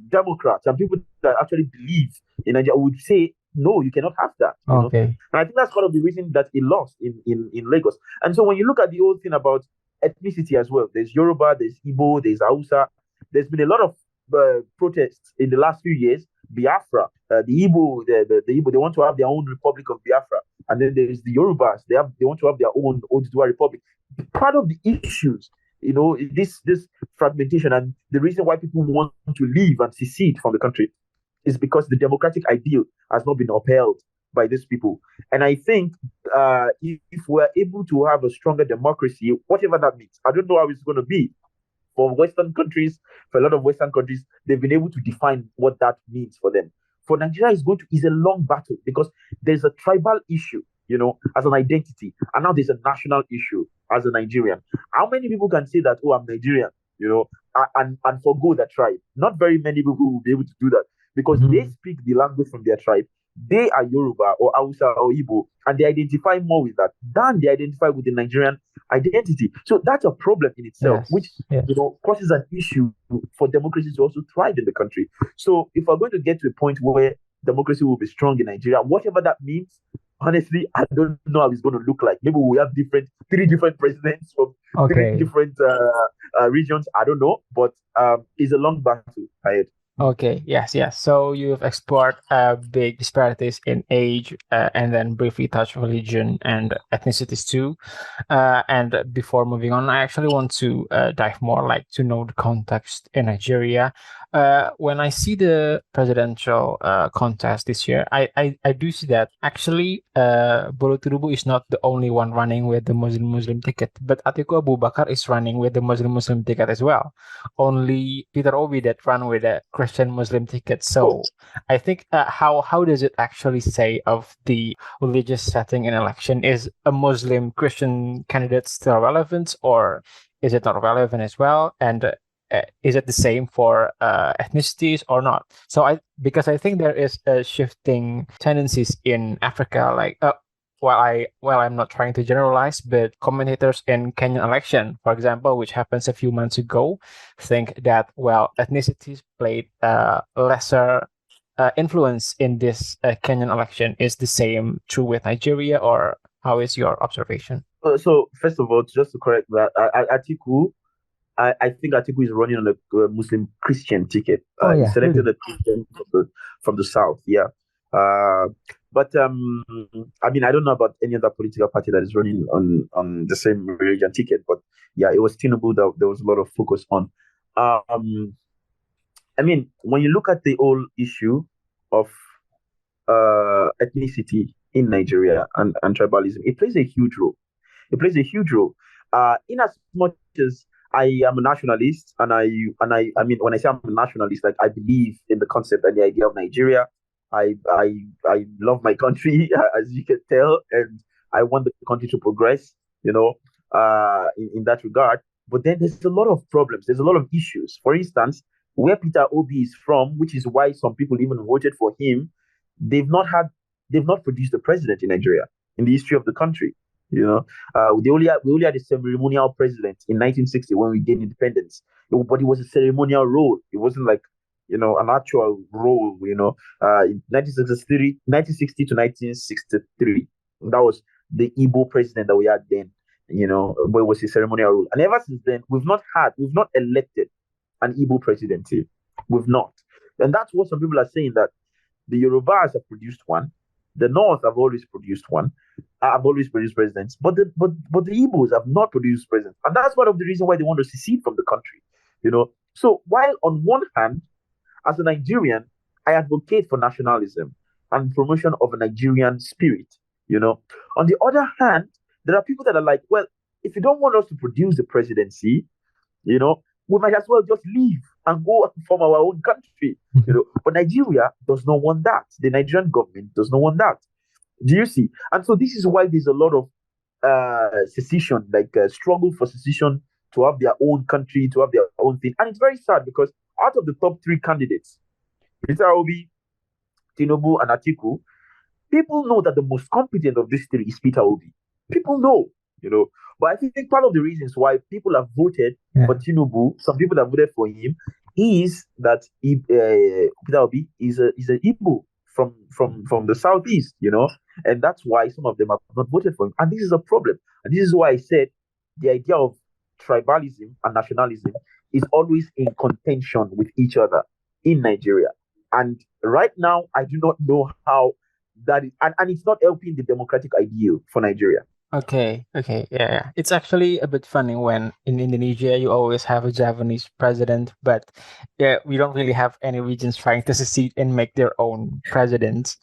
Democrats and people that actually believe in Nigeria would say, no, you cannot have that. Okay. And I think that's part of the reason that he lost in Lagos. And so when you look at the whole thing about ethnicity as well, there's Yoruba, there's Igbo, there's Hausa. There's been a lot of protests in the last few years. Biafra, the Igbo, the Igbo, they want to have their own Republic of Biafra. And then there's the Yorubas, they want to have their own Oduduwa Republic. Part of the issues this fragmentation, and the reason why people want to leave and secede from the country is because the democratic ideal has not been upheld by these people. And I think if we're able to have a stronger democracy, whatever that means, I don't know how it's going to be. For Western countries, for a lot of Western countries, they've been able to define what that means for them. For Nigeria, is a long battle because there's a tribal issue, as an identity, and now there's a national issue as a Nigerian. How many people can say that, oh, I'm Nigerian, and forgo their tribe? Not very many people will be able to do that because they speak the language from their tribe. They are Yoruba or Hausa or Igbo, and they identify more with that than they identify with the Nigerian identity. So that's a problem in itself, which causes an issue for democracy to also thrive in the country. So if we're going to get to a point where democracy will be strong in Nigeria, whatever that means, honestly, I don't know how it's going to look like. Maybe we have three different presidents from three different regions. I don't know, but it's a long battle ahead. Okay, yes. So you've explored big disparities in age and then briefly touched religion and ethnicities too. And before moving on, I actually want to dive more, like to know the context in Nigeria. When I see the presidential contest this year, I do see that actually Bola Tinubu is not the only one running with the Muslim ticket, but Atiku Abubakar is running with the Muslim ticket as well. Only Peter Obi that ran with a Christian Muslim ticket. So I think how does it actually say of the religious setting in election? Is a Muslim Christian candidate still relevant, or is it not relevant as well? And is it the same for ethnicities or not? So because I think there is a shifting tendencies in Africa, like while I'm not trying to generalize, but commentators in Kenyan election, for example, which happens a few months ago, think that ethnicities played lesser influence in this Kenyan election. Is the same true with Nigeria, or how is your observation? So first of all, just to correct that, Atiku, I think Atiku is running on a Muslim Christian ticket. He selected a Christian from the south. Yeah. But I mean, I don't know about any other political party that is running on the same religion ticket. But yeah, it was Tinubu that there was a lot of focus on. I mean, when you look at the whole issue of ethnicity in Nigeria and tribalism, it plays a huge role. It plays a huge role. In as much as I am a nationalist, and I mean, when I say I'm a nationalist, like I believe in the concept and the idea of Nigeria. I love my country, as you can tell, and I want the country to progress, in that regard. But then there's a lot of problems. There's a lot of issues. For instance, where Peter Obi is from, which is why some people even voted for him, they've not produced a president in Nigeria in the history of the country. We only had a ceremonial president in 1960 when we gained independence. But it was a ceremonial role. It wasn't like an actual role. In 1960 to 1963, that was the Igbo president that we had then. But it was a ceremonial role, and ever since then, we've not elected an Igbo president here. We've not, and that's what some people are saying, that the Yorubas have produced one. The North have always produced one. Have always produced presidents, but the Igbos have not produced presidents, and that's one of the reasons why they want to secede from the country. So while on one hand, as a Nigerian, I advocate for nationalism and promotion of a Nigerian spirit. On the other hand, there are people that are like, well, if you don't want us to produce the presidency, we might as well just leave and go and form our own country. But Nigeria does not want that. The Nigerian government does not want that. Do you see? And so this is why there's a lot of secession, like struggle for secession, to have their own country, to have their own thing. And it's very sad because out of the top three candidates, Peter Obi, Tinubu, and Atiku, people know that the most competent of these three is Peter Obi. People know. But I think part of the reasons why people have voted for Tinubu, some people that voted for him, is that Peter Obi is an Igbo from the southeast, and that's why some of them have not voted for him. And this is a problem. And this is why I said the idea of tribalism and nationalism is always in contention with each other in Nigeria. And right now, I do not know how that is, and it's not helping the democratic ideal for Nigeria. Okay, yeah. It's actually a bit funny when in Indonesia you always have a Japanese president, but yeah, we don't really have any regions trying to secede and make their own presidents.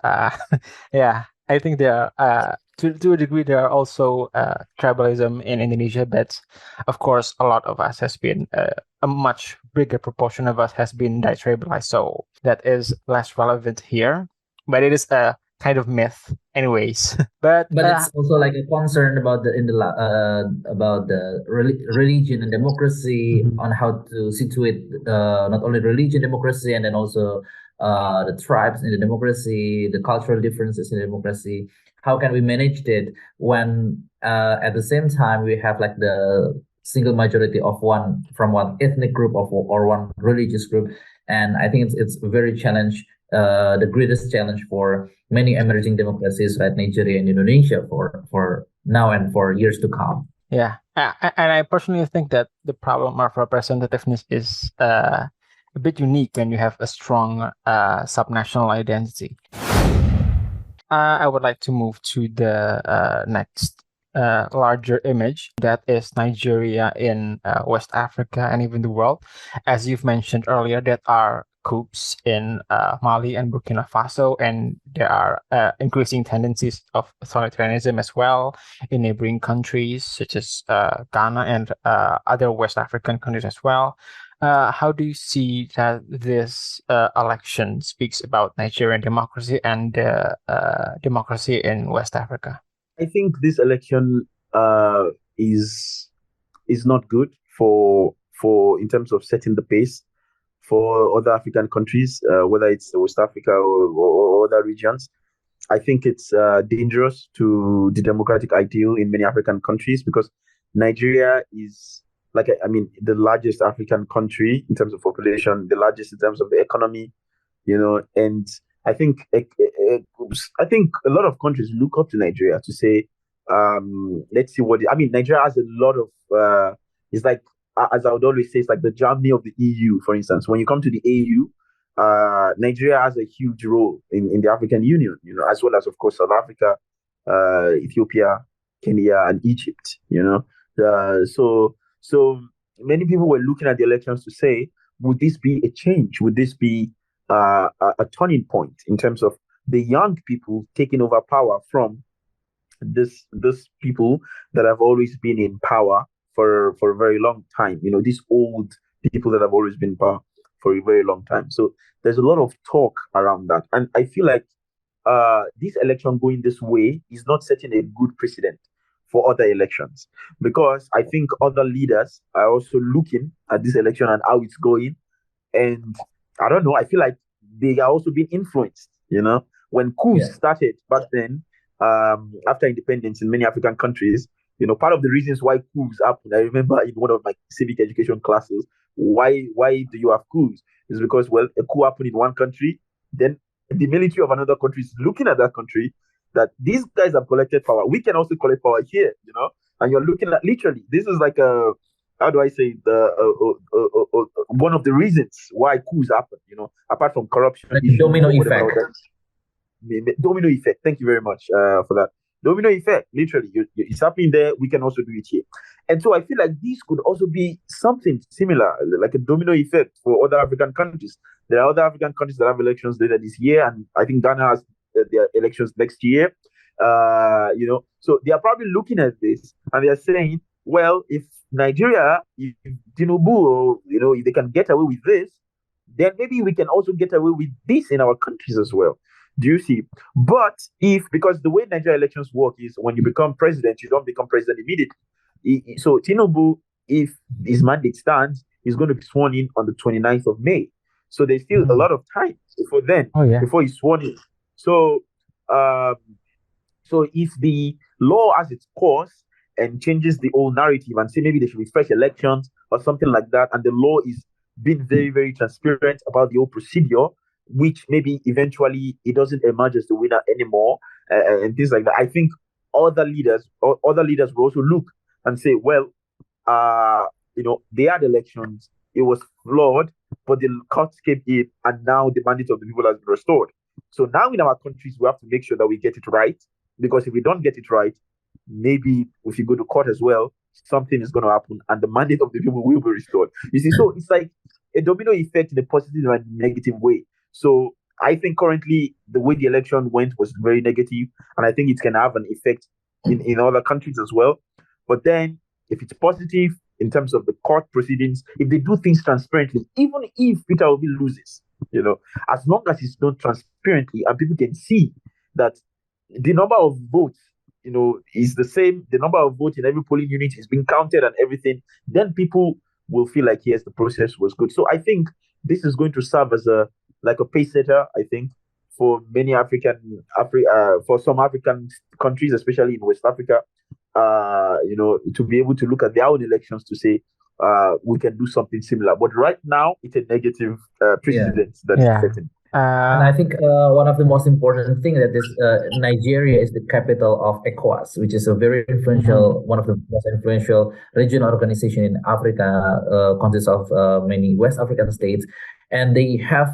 Yeah, I think there are, to a degree, there are also tribalism in Indonesia, but of course, a lot of us has been a much bigger proportion of us has been detribalized, so that is less relevant here. But it is a kind of myth, anyways. But But it's also like a concern about about the religion and democracy, Mhm. on how to situate not only religion democracy, and then also the tribes in the democracy, the cultural differences in the democracy. How can we manage it when at the same time we have like the single majority of one from one ethnic group of or one religious group? And I think it's very challenge, the greatest challenge for many emerging democracies like Nigeria and Indonesia for now and for years to come. Yeah, and I personally think that the problem of representativeness is a bit unique when you have a strong subnational identity. I would like to move to the next larger image, that is Nigeria in West Africa and even the world. As you've mentioned earlier, there are coups in Mali and Burkina Faso, and there are increasing tendencies of authoritarianism as well in neighboring countries such as Ghana and other West African countries as well. How do you see that this election speaks about Nigerian democracy and democracy in West Africa? I think this election uh, is is not good for in terms of setting the pace for other African countries, whether it's West Africa or other regions. I think it's dangerous to the democratic ideal in many African countries, because Nigeria is, like, I mean, the largest African country in terms of population, the largest in terms of the economy, and I think I think a lot of countries look up to Nigeria to say, let's see I mean. Nigeria has a lot of it's like, as I would always say, it's like the Germany of the EU. For instance, when you come to the AU, Nigeria has a huge role in the African Union, as well as, of course, South Africa, Ethiopia, Kenya, and Egypt. So many people were looking at the elections to say, would this be a change? Would this be a turning point in terms of the young people taking over power from this people that have always been in power for a very long time? These old people that have always been in power for a very long time. So there's a lot of talk around that, and I feel like this election going this way is not setting a good precedent for other elections, because I think other leaders are also looking at this election and how it's going, and I don't know. I feel like they are also being influenced. When coups started back then, after independence in many African countries, part of the reasons why coups happened, I remember in one of my civic education classes, why do you have coups? Is because, well, a coup happened in one country, then the military of another country is looking at that country, that these guys have collected power. We can also collect power here, and you're looking at, literally, this is like a, how do I say, one of the reasons why coups happen, apart from corruption Like issues, domino whatever. effect. Domino effect. Thank you very much for that. Domino effect. Literally, it's happening there. We can also do it here. And so I feel like this could also be something similar, like a domino effect for other African countries. There are other African countries that have elections later this year, and I think Ghana has their elections next year. So they are probably looking at this and they are saying, well, if Nigeria, if Tinubu, if they can get away with this, then maybe we can also get away with this in our countries as well. Do you see? But because the way Nigeria elections work is, when you become president, you don't become president immediately. So Tinubu, if his mandate stands, he's going to be sworn in on the 29th of May. So there's still a lot of time before then, before he's sworn in. So, so if the law has its course and changes the whole narrative and say maybe there should be fresh elections or something like that, and the law is being very, very transparent about the whole procedure, which maybe eventually it doesn't emerge as the winner anymore, and things like that, I think other leaders will also look and say, well, they had elections, it was flawed, but the courts came in, and now the mandate of the people has been restored. So now in our countries, we have to make sure that we get it right, because if we don't get it right, maybe if you go to court as well, something is going to happen and the mandate of the people will be restored. You see, so it's like a domino effect in a positive and negative way. So I think currently the way the election went was very negative, and I think it can have an effect in other countries as well. But then if it's positive in terms of the court proceedings, if they do things transparently, even if Peter Obi loses, as long as it's done transparently and people can see that the number of votes, is the same, the number of votes in every polling unit is being counted and everything, then people will feel like, yes, the process was good. So I think this is going to serve as a pace setter, I think, for many for some African countries, especially in West Africa, to be able to look at their own elections to say, we can do something similar. But right now, it's a negative precedent that's setting. And I think one of the most important things that this Nigeria is the capital of ECOWAS, which is a very influential, one of the most influential regional organization in Africa, consists of many West African states, and they have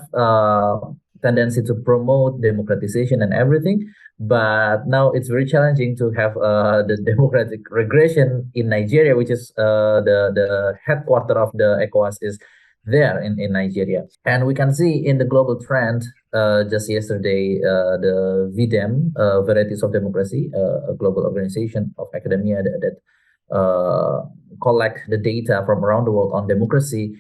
tendency to promote democratization and everything. But now it's very challenging to have the democratic regression in Nigeria, which is the headquarter of the ECOWAS is there in Nigeria. And we can see in the global trend, just yesterday, the VDEM, Varieties of Democracy, a global organization of academia that collect the data from around the world on democracy,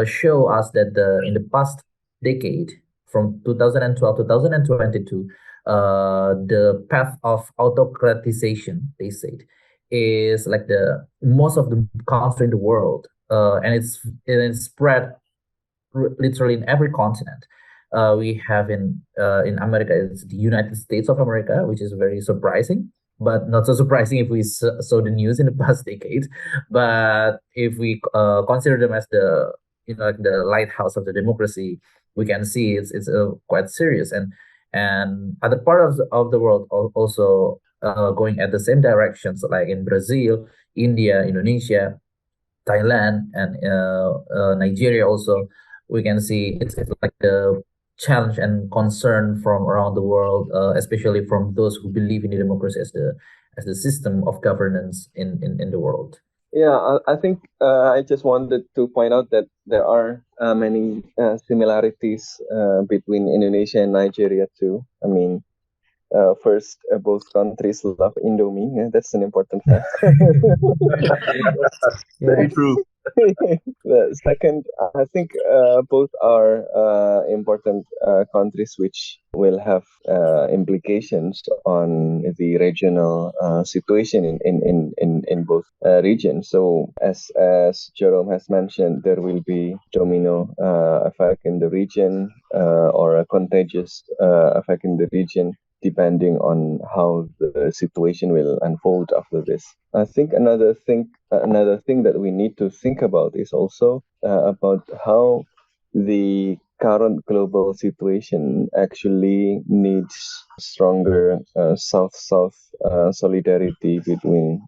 show us that in the past decade, from 2012 to 2022, the path of autocratization, they said, is like the most of the country in the world. And it's spread literally in every continent. We have in America, it's the United States of America, which is very surprising, but not so surprising if we saw the news in the past decade. But if we consider them as the like the lighthouse of the democracy, we can see it's quite serious, and other parts of the world also going at the same directions, like in Brazil, India, Indonesia, Thailand, and Nigeria also. We can see it's like the challenge and concern from around the world, especially from those who believe in the democracy as the system of governance in the world. Yeah, I think I just wanted to point out that there are many similarities between Indonesia and Nigeria too. I mean, first, both countries love Indomie. Yeah, that's an important fact. Very true. The second, I think both are important countries which will have implications on the regional situation in both regions. So as Jerome has mentioned, there will be domino effect in the region or a contagious effect in the region, depending on how the situation will unfold after this. I think another thing that we need to think about is also about how the current global situation actually needs stronger South-South solidarity between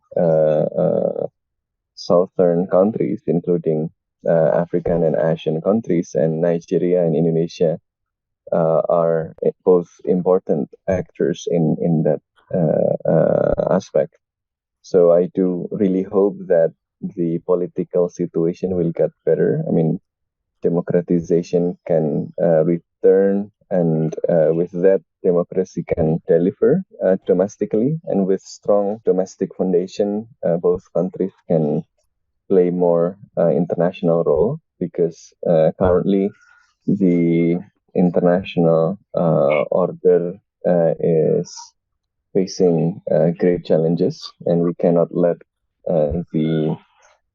southern countries, including African and Asian countries, and Nigeria and Indonesia are both important actors in that aspect. So I do really hope that the political situation will get better. I mean, democratization can return, and with that, democracy can deliver domestically. And with strong domestic foundation, both countries can play more international role, because currently the international order is facing great challenges, and we cannot let the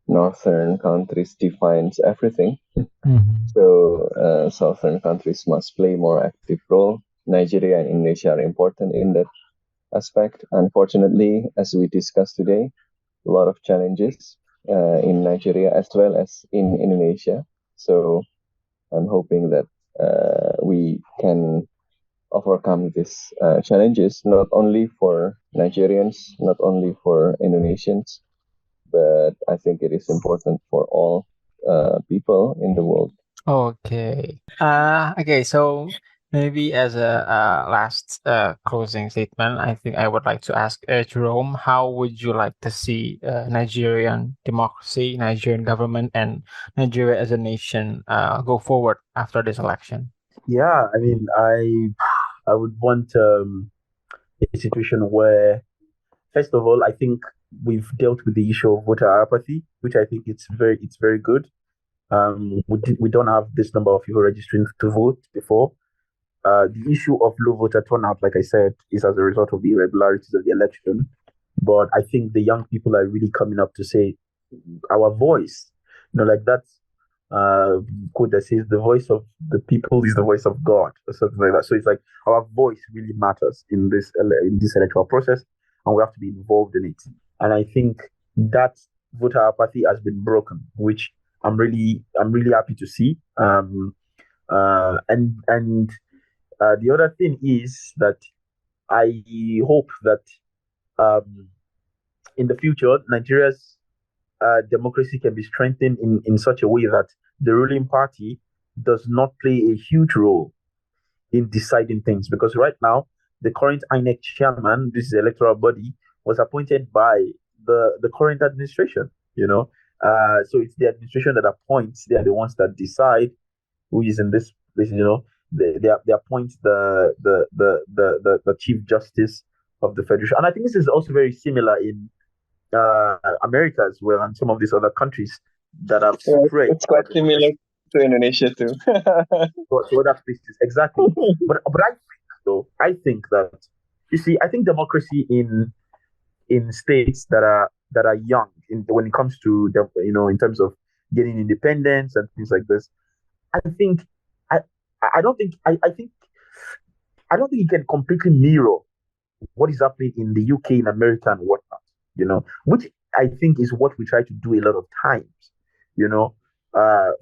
northern countries defines everything. So southern countries must play more active role. Nigeria and Indonesia are important in that aspect. Unfortunately, as we discussed today, a lot of challenges in Nigeria as well as in Indonesia. So I'm hoping that we can overcome these challenges, not only for Nigerians, not only for Indonesians, but I think it is important for all people in the world. Okay. Okay. So Maybe as a last closing statement, I think I would like to ask Jerome, how would you like to see Nigerian democracy, Nigerian government, and Nigeria as a nation go forward after this election? Yeah, I mean, I would want a situation where, first of all, I think we've dealt with the issue of voter apathy, which I think it's very good. We don't have this number of people registering to vote before. The issue of low voter turnout, like I said, is as a result of the irregularities of the election. But I think the young people are really coming up to say our voice, like that quote that says the voice of the people is the voice of God, or something like that. So it's like our voice really matters in this electoral process, and we have to be involved in it. And I think that voter apathy has been broken, which I'm really happy to see. And the other thing is that I hope that um, in the future, Nigeria's democracy can be strengthened in such a way that the ruling party does not play a huge role in deciding things. Because right now, the current INEC chairman, this is the electoral body, was appointed by the current administration. So it's the administration that appoints. They are the ones that decide who is in this place. They appoint the chief justice of the federation, and I think this is also very similar in America as well, and some of these other countries that have spread. It's quite similar to Indonesia too. to other places, exactly. But I think that you see, I think democracy in states that are young, when it comes to in terms of getting independence and things like this, I think I don't think I think I don't think it can completely mirror what is happening in the UK, in America, and whatnot. Which I think is what we try to do a lot of times.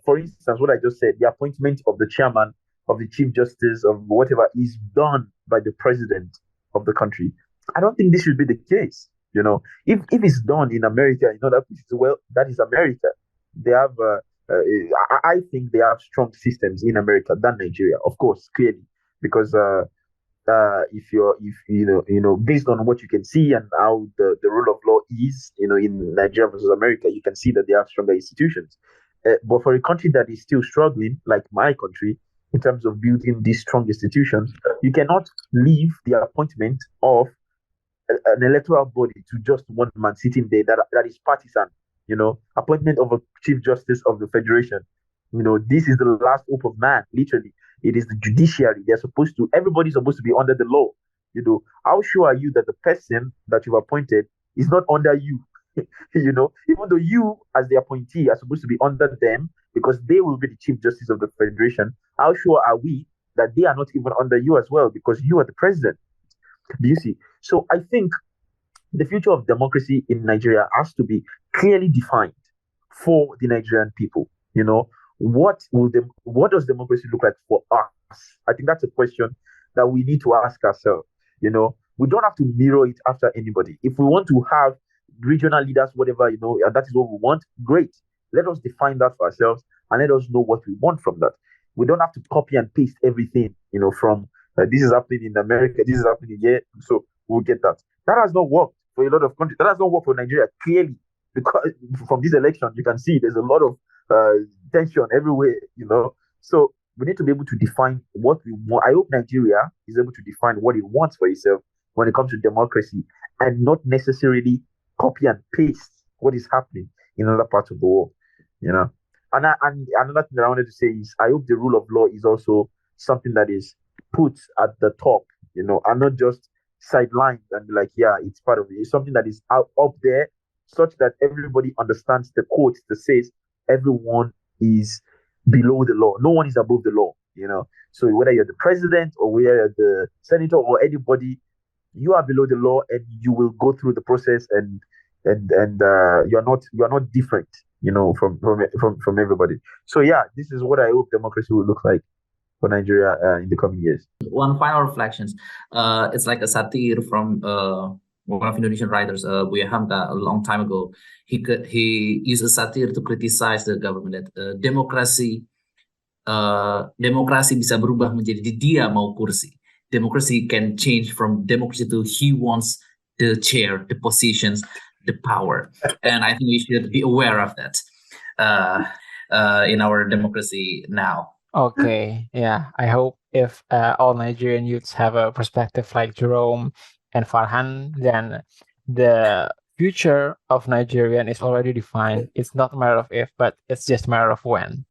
For instance, what I just said, the appointment of the chairman, of the chief justice, of whatever, is done by the president of the country. I don't think this should be the case. If it's done in America, in other places, well, that is America. They have, I think they have strong systems in America than Nigeria, of course, clearly, because if based on what you can see and how the rule of law is, in Nigeria versus America, you can see that they have stronger institutions. But for a country that is still struggling, like my country, in terms of building these strong institutions, you cannot leave the appointment of an electoral body to just one man sitting there that is partisan. Appointment of a chief justice of the federation. This is the last hope of man, literally. It is the judiciary. Everybody's supposed to be under the law. How sure are you that the person that you've appointed is not under you? Even though you, as the appointee, are supposed to be under them because they will be the chief justice of the federation, how sure are we that they are not even under you as well because you are the president? Do you see? So I think the future of democracy in Nigeria has to be clearly defined for the Nigerian people. What does democracy look like for us? I think that's a question that we need to ask ourselves. We don't have to mirror it after anybody. If we want to have regional leaders, whatever, and that is what we want, great. Let us define that for ourselves and let us know what we want from that. We don't have to copy and paste everything, from this is happening in America, this is happening here, so we'll get that. That has not worked for a lot of countries. That has not worked for Nigeria, clearly, because from this election, you can see there's a lot of tension everywhere, So we need to be able to define what we want. I hope Nigeria is able to define what it wants for itself when it comes to democracy and not necessarily copy and paste what is happening in other parts of the world, And another thing that I wanted to say is I hope the rule of law is also something that is put at the top, and not just sidelined and be like, yeah, it's part of it. It's something that is up there such that everybody understands the quote that says everyone is below the law. No one is above the law, So whether you're the president or whether you're the senator or anybody, you are below the law and you will go through the process and you're not different, from everybody. So yeah, this is what I hope democracy will look like for Nigeria in the coming years. One final reflections. It's like a satire from one of Indonesian writers, Buya Hamka, a long time ago. He used a satire to criticize the government that democracy demokrasi bisa berubah menjadi dia mau kursi. Democracy can change from democracy to he wants the chair, the positions, the power. And I think we should be aware of that in our democracy now. Okay, yeah. I hope if all Nigerian youths have a perspective like Jerome and Farhan, then the future of Nigerian is already defined. It's not a matter of if, but it's just a matter of when.